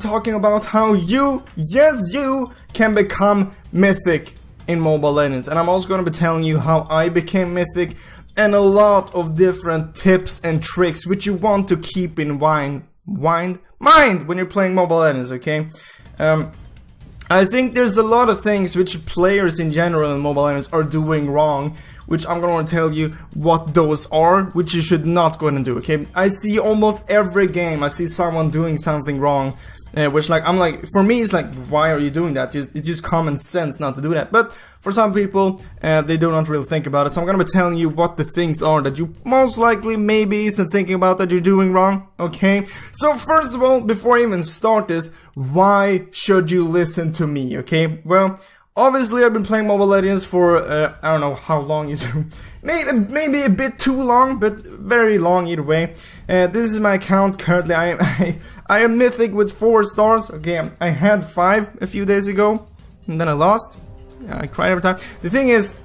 talking about how you, yes you, can become mythic in Mobile Legends. And I'm also going to be telling you how I became mythic and a lot of different tips and tricks which you want to keep in mind when you're playing Mobile Legends, okay? I think there's a lot of things which players in general in Mobile Legends are doing wrong, which I'm going to tell you what those are, which you should not go and do, okay? I see almost every game, I see someone doing something wrong, which for me it's like, why are you doing that? It's just common sense not to do that. But for some people, they do not really think about it. So I'm going to be telling you what the things are that you most likely maybe isn't thinking about that you're doing wrong, okay? So first of all, before I even start this, why should you listen to me, okay? Well, obviously I've been playing Mobile Legends for, I don't know how long is maybe a bit too long, but very long either way. This is my account currently. I am mythic with 4 stars, okay? I had 5 a few days ago, and then I lost. I cry every time. The thing is,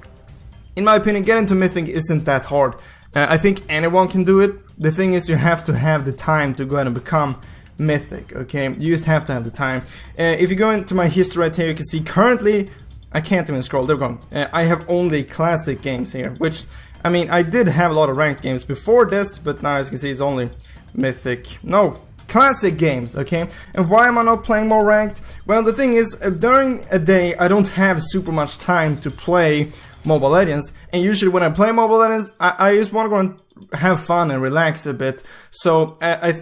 in my opinion, getting to mythic isn't that hard. I think anyone can do it. The thing is, you have to have the time to go ahead and become mythic, okay? You just have to have the time. If you go into my history right here, you can see currently, I can't even scroll, there we go. I have only classic games here, which, I mean, I did have a lot of ranked games before this, but now as you can see, it's only mythic. No, classic games, okay? And why am I not playing more ranked? Well, the thing is, during a day, I don't have super much time to play Mobile Legends, and usually when I play Mobile Legends, I just want to go and have fun and relax a bit. So,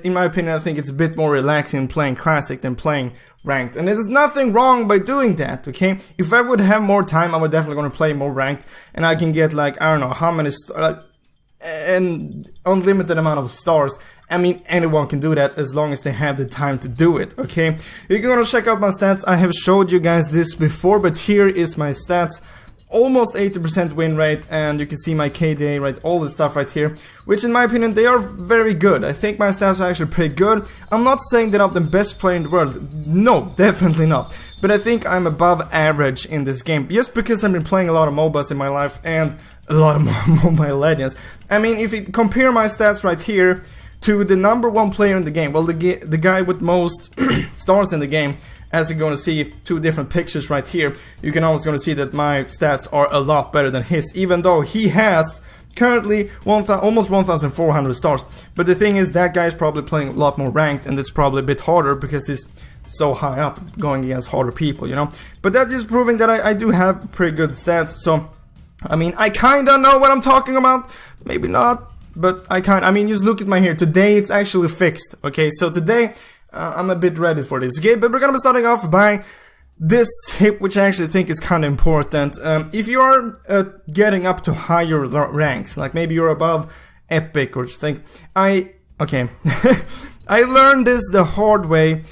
in my opinion, I think it's a bit more relaxing playing classic than playing ranked. And there's nothing wrong by doing that, okay? If I would have more time, I would definitely going to play more ranked, and I can get like, I don't know, how many an unlimited amount of stars. I mean, anyone can do that as long as they have the time to do it, okay? You're gonna check out my stats. I have showed you guys this before, but here is my stats. Almost 80% win rate, and you can see my KDA, right, all this stuff right here, which in my opinion, they are very good. I think my stats are actually pretty good. I'm not saying that I'm the best player in the world. No, definitely not. But I think I'm above average in this game, just because I've been playing a lot of MOBAs in my life, and a lot of Mobile Legends. I mean, if you compare my stats right here to the #1 player in the game, well, the guy with most stars in the game, as you're going to see 2 different pictures right here, you can always going to see that my stats are a lot better than his, even though he has currently almost 1,400 stars. But the thing is, that guy's probably playing a lot more ranked, and it's probably a bit harder because he's so high up going against harder people, you know. But that is proving that I do have pretty good stats. So, I mean, I kinda know what I'm talking about. Maybe not, but I mean, just look at my here. Today it's actually fixed, okay? So today, I'm a bit ready for this, okay? But we're gonna be starting off by this tip, which I actually think is kind of important. If you are getting up to higher ranks, like maybe you're above Epic or something, okay, I learned this the hard way.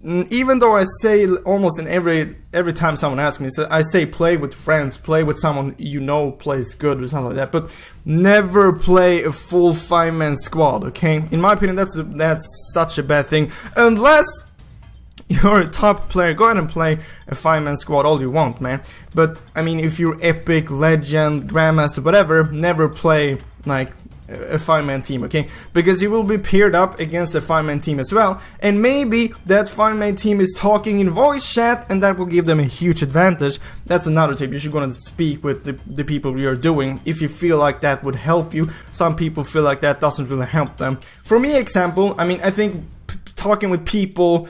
Even though I say almost in every time someone asks me, so I say play with friends, play with someone you know plays good or something like that, but never play a full 5-man squad, okay? In my opinion, that's such a bad thing. Unless you're a top player, go ahead and play a 5-man squad all you want, man. But I mean, if you're Epic, Legend, Grandmaster, whatever, never play like a 5-man team, okay? Because you will be paired up against a 5-man team as well, and maybe that 5-man team is talking in voice chat, and that will give them a huge advantage. That's another tip. You should go and speak with the people you're doing if you feel like that would help you. Some people feel like that doesn't really help them. For me, example, I mean, I think talking with people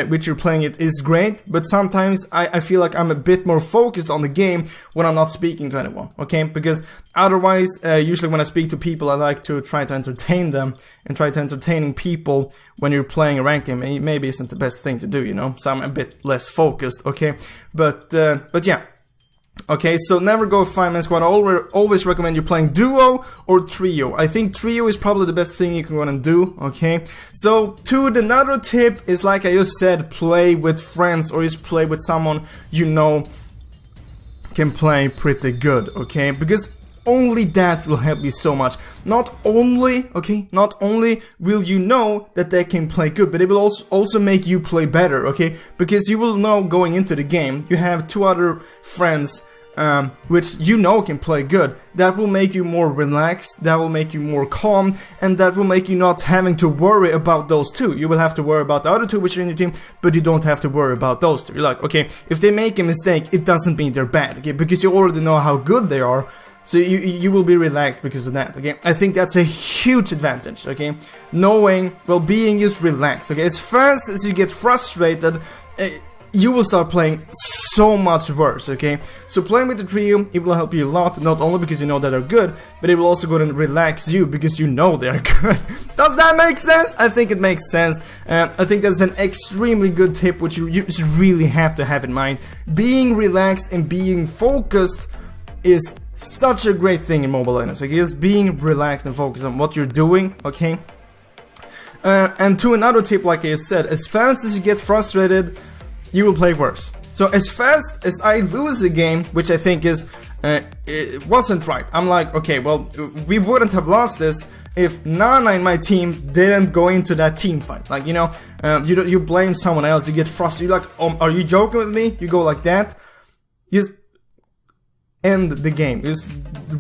which you're playing it is great, but sometimes I feel like I'm a bit more focused on the game when I'm not speaking to anyone, okay? Because otherwise, usually when I speak to people, I like to try to entertain them, and try to entertaining people when you're playing a ranked game, maybe isn't the best thing to do, you know? So I'm a bit less focused, okay? But yeah. Okay, so never go 5-man squad. I always recommend you playing duo or trio. I think trio is probably the best thing you can go and do, okay? So, another tip is, like I just said, play with friends, or just play with someone you know can play pretty good, okay? Because only that will help you so much. Not only will you know that they can play good, but it will also make you play better, okay? Because you will know going into the game, you have 2 other friends which you know can play good. That will make you more relaxed, that will make you more calm, and that will make you not having to worry about those two. You will have to worry about the other two which are in your team, but you don't have to worry about those two. You're like, okay, if they make a mistake, it doesn't mean they're bad, okay, because you already know how good they are. So you will be relaxed because of that, okay? I think that's a huge advantage, okay? Knowing, well, being just relaxed, okay? As fast as you get frustrated, you will start playing so much worse, okay? So playing with the trio, it will help you a lot, not only because you know that they're good, but it will also go and relax you because you know they're good. Does that make sense? I think it makes sense. I think that's an extremely good tip which you just really have to have in mind. Being relaxed and being focused is such a great thing in Mobile Legends, like just being relaxed and focused on what you're doing, okay? And to another tip, like I said, as fast as you get frustrated, you will play worse. So as fast as I lose a game, which I think is, it wasn't right. I'm like, okay, well, we wouldn't have lost this if Nana in my team didn't go into that team fight. Like, you know, you blame someone else, you get frustrated, you're like, are you joking with me? You go like that, you just end the game. Just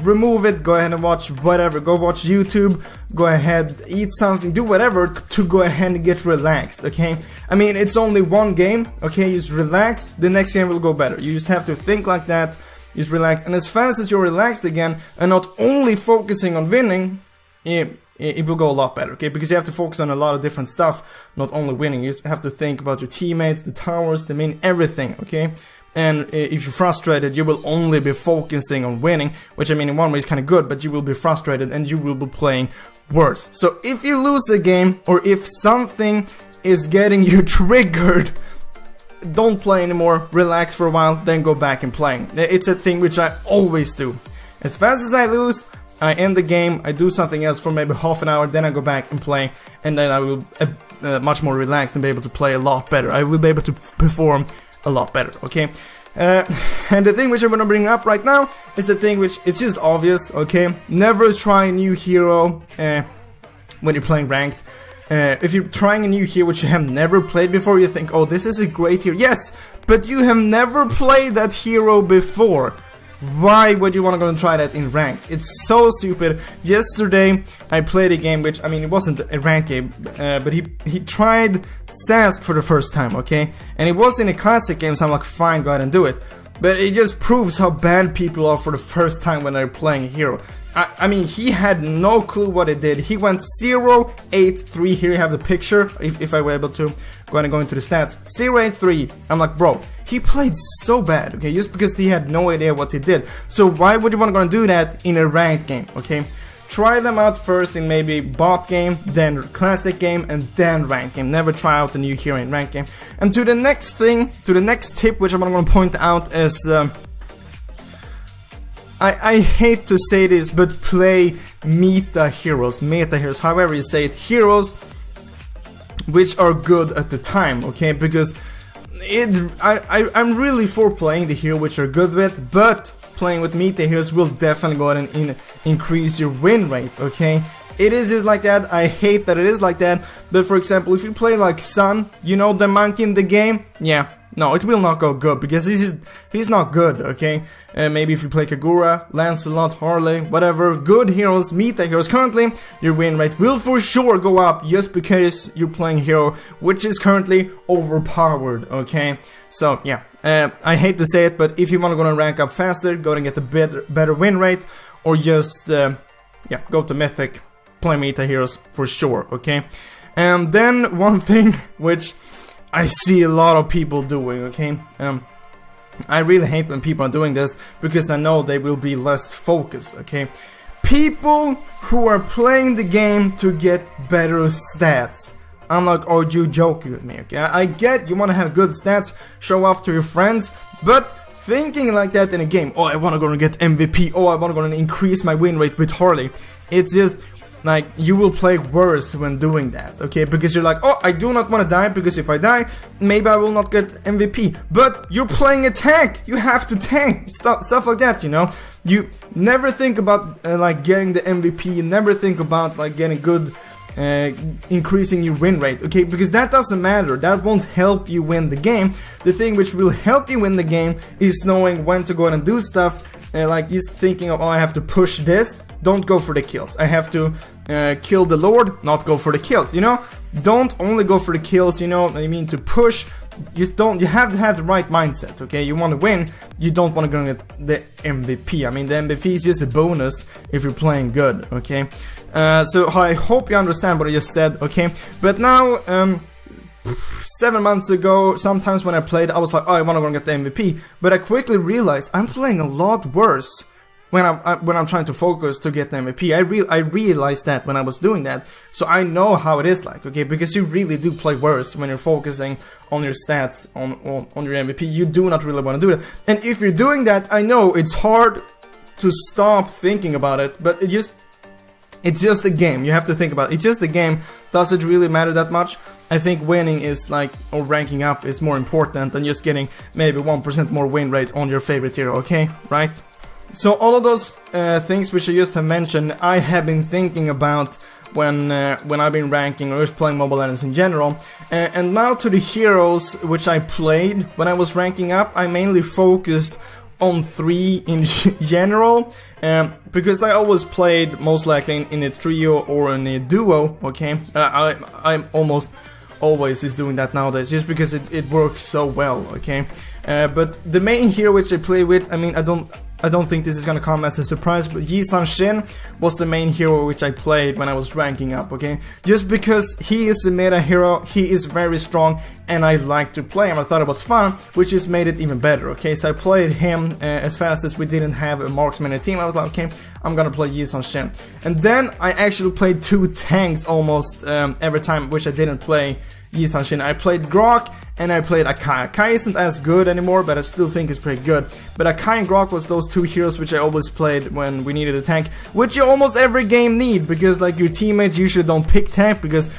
remove it, go ahead and watch whatever, go watch YouTube, go ahead, eat something, do whatever to go ahead and get relaxed, okay? I mean, it's only one game, okay? Just relax, the next game will go better. You just have to think like that, just relax, and as fast as you're relaxed again, and not only focusing on winning, it will go a lot better, okay? Because you have to focus on a lot of different stuff, not only winning. You have to think about your teammates, the towers, the main, everything, okay? And if you're frustrated, you will only be focusing on winning, which I mean in one way is kind of good, but you will be frustrated and you will be playing worse. So if you lose a game, or if something is getting you triggered, don't play anymore, relax for a while, then go back and playing. It's a thing which I always do. As fast as I lose, I end the game, I do something else for maybe half an hour, then I go back and play, and then I will much more relaxed and be able to play a lot better. I will be able to perform a lot better, okay? And the thing which I'm gonna bring up right now is the thing which, it's just obvious, okay? Never try a new hero when you're playing ranked. If you're trying a new hero which you have never played before, you think, oh, this is a great hero. Yes, but you have never played that hero before. Why would you want to go and try that in ranked? It's so stupid. Yesterday I played a game which, I mean, it wasn't a ranked game, but he tried Sask for the first time, okay? And it was in a classic game, so I'm like, fine, go ahead and do it. But it just proves how bad people are for the first time when they're playing a hero. I mean, he had no clue what it did. He went 0-8-3. Here you have the picture, if I were able to go into the stats. 0-8-3. I'm like, bro, he played so bad, okay, just because he had no idea what he did. So why would you want to go and do that in a ranked game, okay? Try them out first in maybe bot game, then classic game, and then ranked game. Never try out a new hero in ranked game. And to the next thing, to the next tip, which I'm going to point out is... I hate to say this, but play meta heroes, however you say it, heroes which are good at the time, okay? Because I'm really for playing the hero which are good with, but playing with meta heroes will definitely go ahead and increase your win rate, okay? It is just like that. I hate that it is like that, but for example, if you play like Sun, you know, the monkey in the game, yeah. No, it will not go good, because he's not good, okay? Maybe if you play Kagura, Lancelot, Harley, whatever, good heroes, meta heroes, currently, your win rate will for sure go up just because you're playing hero which is currently overpowered, okay? So, yeah, I hate to say it, but if you want to go and rank up faster, go and get a better win rate, or just, yeah, go to Mythic, play meta heroes for sure, okay? And then one thing which I see a lot of people doing, okay? I really hate when people are doing this, because I know they will be less focused, okay? People who are playing the game to get better stats. I'm like, are you joking with me, okay? I get you want to have good stats, show off to your friends, but thinking like that in a game, oh, I want to go and get MVP, oh, I want to go and increase my win rate with Harley, it's just... like, you will play worse when doing that, okay? Because you're like, oh, I do not want to die, because if I die, maybe I will not get MVP. But you're playing a tank! You have to tank! Stuff like that, you know? You never think about, like, getting the MVP. You never think about, like, getting good increasing your win rate, okay? Because that doesn't matter, that won't help you win the game. The thing which will help you win the game is knowing when to go out and do stuff, like just thinking of, oh, I have to push this, don't go for the kills. I have to kill the Lord, not go for the kills, you know? Don't only go for the kills, you know, I mean to push. You have to have the right mindset, okay? You want to win, you don't want to go get the MVP. I mean, the MVP is just a bonus if you're playing good, okay? So I hope you understand what I just said, okay? But now, 7 months ago, sometimes when I played, I was like, oh, I want to go get the MVP. But I quickly realized I'm playing a lot worse when I'm trying to focus to get the MVP. I realized that when I was doing that, so I know how it is like, okay? Because you really do play worse when you're focusing on your stats, on your MVP. You do not really want to do that. And if you're doing that, I know it's hard to stop thinking about it, but it's just a game. You have to think about it. It's just a game. Does it really matter that much? I think winning is like, or ranking up is more important than just getting maybe 1% more win rate on your favorite hero, okay? Right? So all of those things which I just have mentioned, I have been thinking about when I've been ranking or just playing Mobile Legends in general. And now to the heroes which I played when I was ranking up, I mainly focused on 3 in general, because I always played most likely in a trio or in a duo, okay? I'm almost always is doing that nowadays, just because it works so well, okay? But the main hero which I play with, I mean, I don't think this is gonna come as a surprise, but Yi Sun-shin was the main hero which I played when I was ranking up, okay? Just because he is a meta hero, he is very strong, and I like to play him. I thought it was fun, which just made it even better, okay? So I played him as fast as we didn't have a marksman in the team. I was like, okay, I'm gonna play Yi Sun-shin. And then I actually played 2 tanks almost every time, which I didn't play Yi Sun-shin. I played Grok and I played Akai. Akai isn't as good anymore, but I still think it's pretty good. But Akai and Grok was those 2 heroes which I always played when we needed a tank, which you almost every game need, because like your teammates usually don't pick tank, because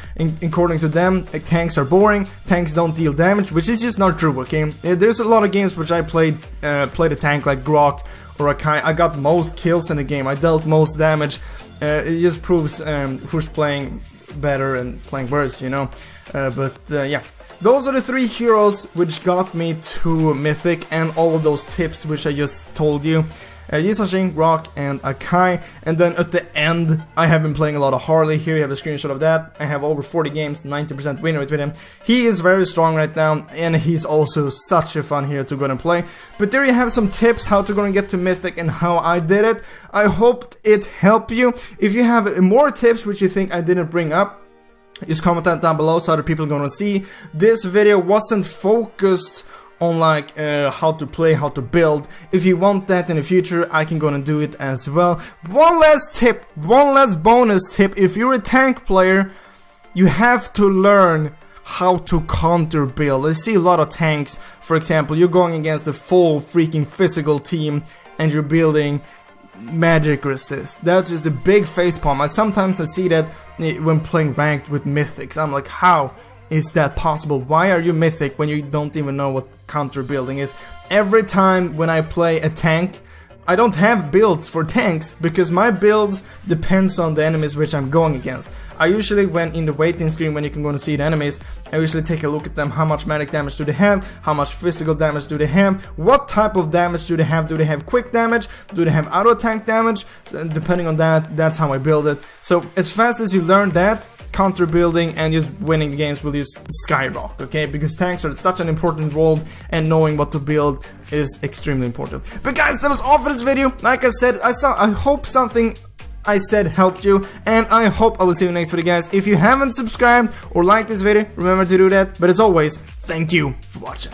according to them, tanks are boring, tanks don't deal damage, which is just not true, okay? There's a lot of games which I played a tank like Grok or Akai. I got most kills in the game, I dealt most damage. It just proves who's playing better and playing worse, you know? Yeah. Those are the 3 heroes which got me to Mythic, and all of those tips which I just told you. Yi Sun-shin, Grok, and Akai. And then at the end, I have been playing a lot of Harley. Here you have a screenshot of that. I have over 40 games, 90% win rate with him. He is very strong right now, and he's also such a fun hero to go and play. But there you have some tips how to go and get to Mythic and how I did it. I hope it helped you. If you have more tips which you think I didn't bring up, just comment that down below so other people are gonna see. This video wasn't focused on like how to play, how to build. If you want that in the future, I can go and do it as well. One last tip, one last bonus tip. If you're a tank player, you have to learn how to counter build. I see a lot of tanks, for example, you're going against a full freaking physical team and you're building magic resist. That's just a big facepalm. Sometimes I see that when playing ranked with mythics. I'm like, how is that possible? Why are you mythic when you don't even know what counter building is? Every time when I play a tank, I don't have builds for tanks because my builds depends on the enemies which I'm going against. I usually, when in the waiting screen when you can go and see the enemies, I usually take a look at them. How much magic damage do they have? How much physical damage do they have? What type of damage do they have? Do they have quick damage? Do they have auto attack damage? So, depending on that, that's how I build it. So as fast as you learn that, counter building and just winning the games will just skyrocket, okay? Because tanks are such an important role and knowing what to build is extremely important. But guys, that was all for this video. Like I said, I hope something I said helped you, and I hope I will see you next video, guys. If you haven't subscribed or liked this video, remember to do that. But as always, thank you for watching.